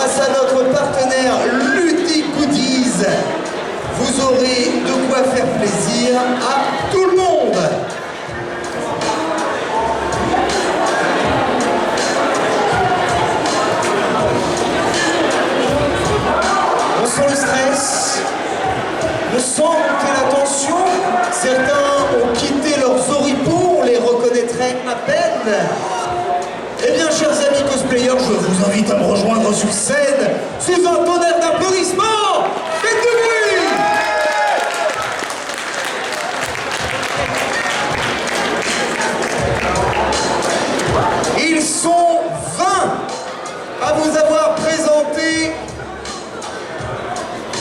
grâce à notre partenaire Ludic Goodies, vous aurez de quoi faire plaisir à tout le monde. On sent le stress, on sent monter la tension. Certains ont quitté leurs oripeaux, on les reconnaîtrait à peine. Eh bien, chers amis cosplayers, je vous invite à me rejoindre sur scène sous un tonnerre d'applaudissements. Faites du bruit! Ils sont 20 à vous avoir présenté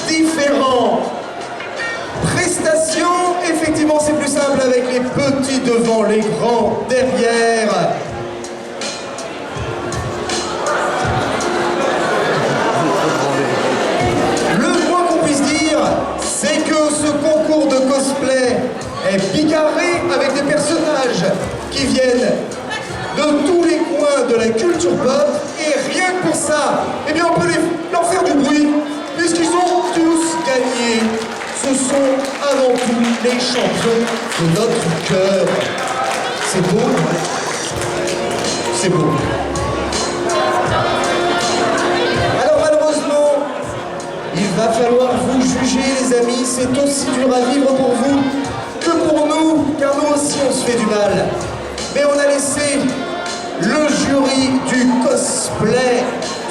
différentes prestations. Effectivement, c'est plus simple avec les petits devant, les grands derrière. C'est que ce concours de cosplay est bigarré avec des personnages qui viennent de tous les coins de la culture pop, et rien que pour ça, eh bien on peut leur faire du bruit, puisqu'ils ont tous gagné. Ce sont avant tout les champions de notre cœur. C'est beau, c'est beau. Il va falloir vous juger, les amis, c'est aussi dur à vivre pour vous que pour nous, car nous aussi on se fait du mal. Mais on a laissé le jury du cosplay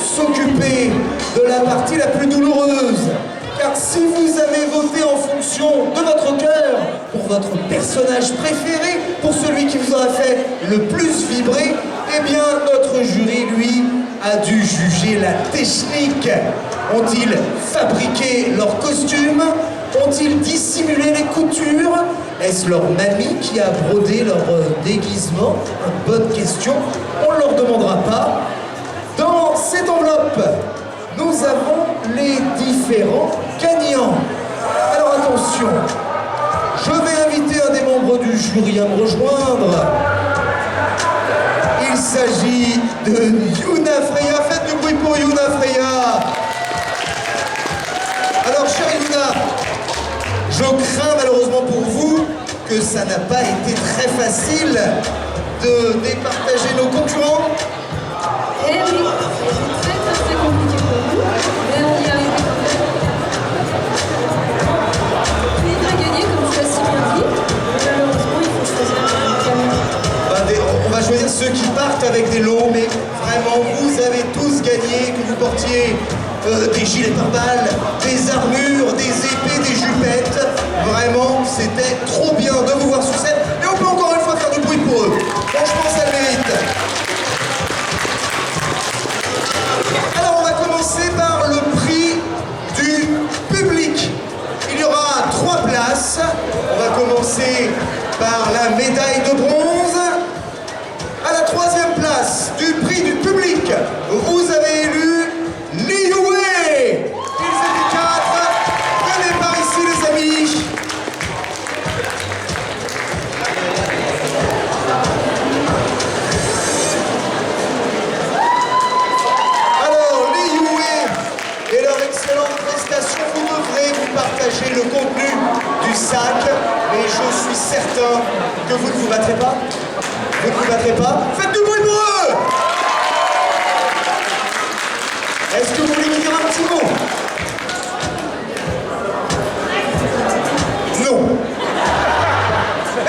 s'occuper de la partie la plus douloureuse. Car si vous avez voté en fonction de votre cœur, pour votre personnage préféré, pour celui qui vous aura fait le plus vibrer, eh bien notre jury, lui, a dû juger la technique. Ont-ils fabriqué leurs costumes? Ont-ils dissimulé les coutures? Est-ce leur mamie qui a brodé leur déguisement? Une bonne question, on ne leur demandera pas. Dans cette enveloppe, nous avons les différents gagnants. Alors attention, je vais inviter un des membres du jury à me rejoindre. Il s'agit de Yuna Freya. Faites du bruit pour Yuna Freya. Alors, chère Yuna, je crains malheureusement pour vous que ça n'a pas été très facile de départager nos concurrents. Eh oui, c'est très compliqué pour vous, mais on y arrive quand même. Puis à gagner, comme tu l'as si bien dit, malheureusement, il faut choisir un gagnant. On va choisir ceux qui partent avec des lots, mais vraiment, vous avez tous gagné, que vous portiez des gilets pare-balles, des armures, des épées, des jupettes. Vraiment, c'était trop bien de vous voir sur scène. Et on peut encore une fois faire du bruit pour eux. Franchement, ça le mérite. Alors, on va commencer par le prix du public. Il y aura 3 places. On va commencer par la médaille de bronze. À la 3e place du prix du public, vous avez élu Liyue. Ils étaient 4. Venez par ici, les amis. Alors, Liyue et leur excellente prestation, vous devrez vous partager le contenu du sac, mais je suis certain que vous ne vous battrez pas. Vous ne vous battrez pas? Faites du bruit pour eux! Est-ce que vous voulez me dire un petit mot? Non.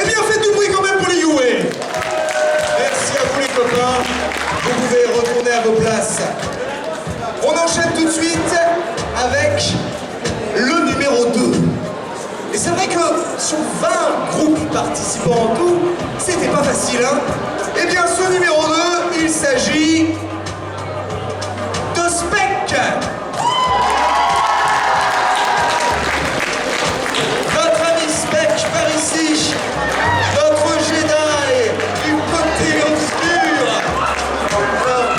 Eh bien, faites du bruit quand même pour les Yue. Merci à vous les copains. Vous pouvez retourner à vos places. On enchaîne tout de suite avec le numéro 2. Et c'est vrai que sur 20 groupes participants en tout, c'était pas facile, hein? Eh bien, ce numéro 2, il s'agit de Spec. Notre ami Spec par ici, notre Jedi du côté obscur. Alors,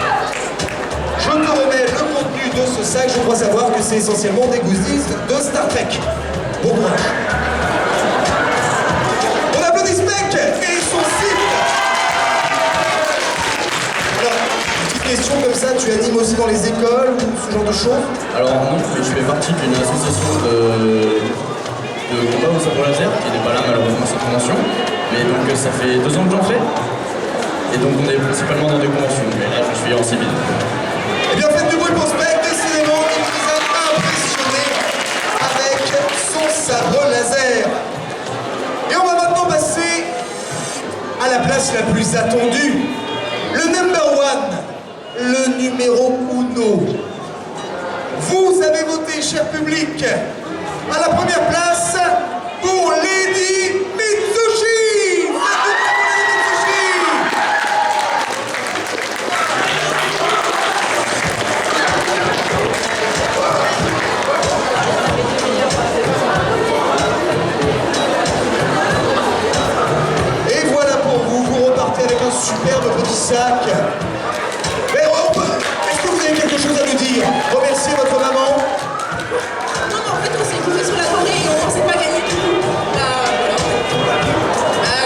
je te remets le contenu de ce sac. Je crois savoir que c'est essentiellement des goodies de Star Trek. Bon courage. On applaudit Spec et son site. Alors, petite question. association comme ça, tu animes aussi dans les écoles ou ce genre de choses? Alors non, mais je fais partie d'une association de combat au sabre laser, qui n'est pas là malheureusement cette convention. Mais donc ça fait 2 ans que j'en fais. Et donc on est principalement dans des conventions, mais là je suis en civil. Eh bien faites du bruit pour Spec, décidément, il nous a impressionné avec son sabre laser. Et on va maintenant passer à la place la plus attendue. Le number one, le numéro uno. Vous avez voté, cher public, à la première place pour Lady Mitsushi. Et voilà pour vous, vous repartez avec un superbe petit sac. Mais est-ce que vous avez quelque chose à nous dire? Remerciez votre maman. Non, en fait, on s'est écouté sur la Corée et on pensait pas gagner du tout.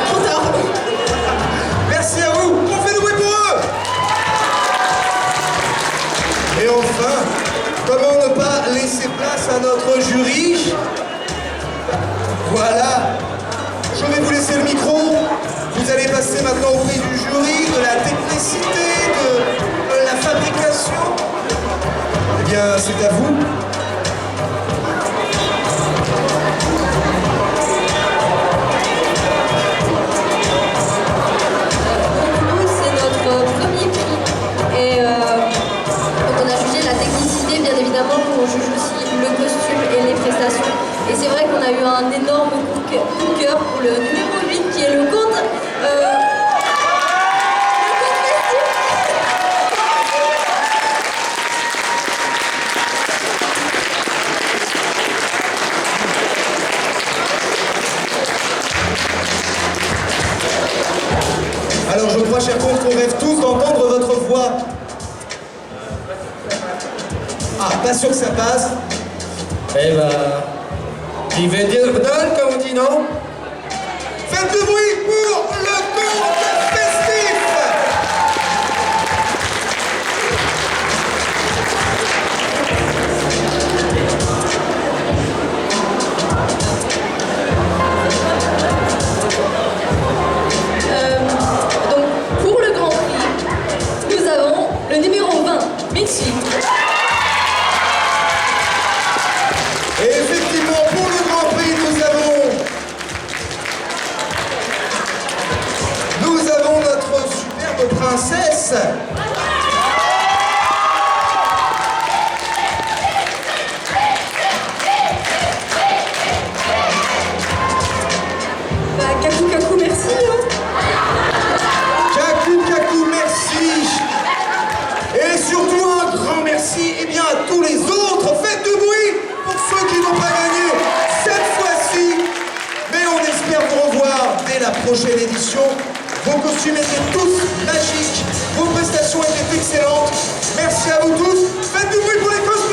Trop tard. Merci à vous. On fait du bruit pour eux. Et enfin, comment ne pas laisser place à notre jury? Voilà. Je vais vous laisser le micro. Vous allez passer maintenant au prix du jury, de la technicité, de la fabrication. Eh bien, c'est à vous. Nous, c'est notre premier prix. Et donc on a jugé la technicité, bien évidemment, on juge aussi le costume et les prestations. Et c'est vrai qu'on a eu un énorme coup de cœur pour le numéro 8 qui est le compte. Alors je crois, chers comptes, qu'on rêve tous d'entendre votre voix. Ah, pas sûr que ça passe. Eh ben, il veut dire dalle, comme on dit, non? Faites du bruit pour le conte festif. Donc pour le Grand Prix, nous avons le numéro 20, Mitsushi. Et effectivement, pour le Grand Prix, nous avons notre superbe princesse. Kaku Kaku, merci. Kaku, merci. Et surtout un grand merci à tous les autres. Faites du bruit pour ceux qui n'ont pas gagné cette fois-ci. Mais on espère vous revoir dès la prochaine édition. Vos costumes étaient tous magiques. Vos prestations étaient excellentes. Merci à vous tous. Faites du bruit pour les costumes.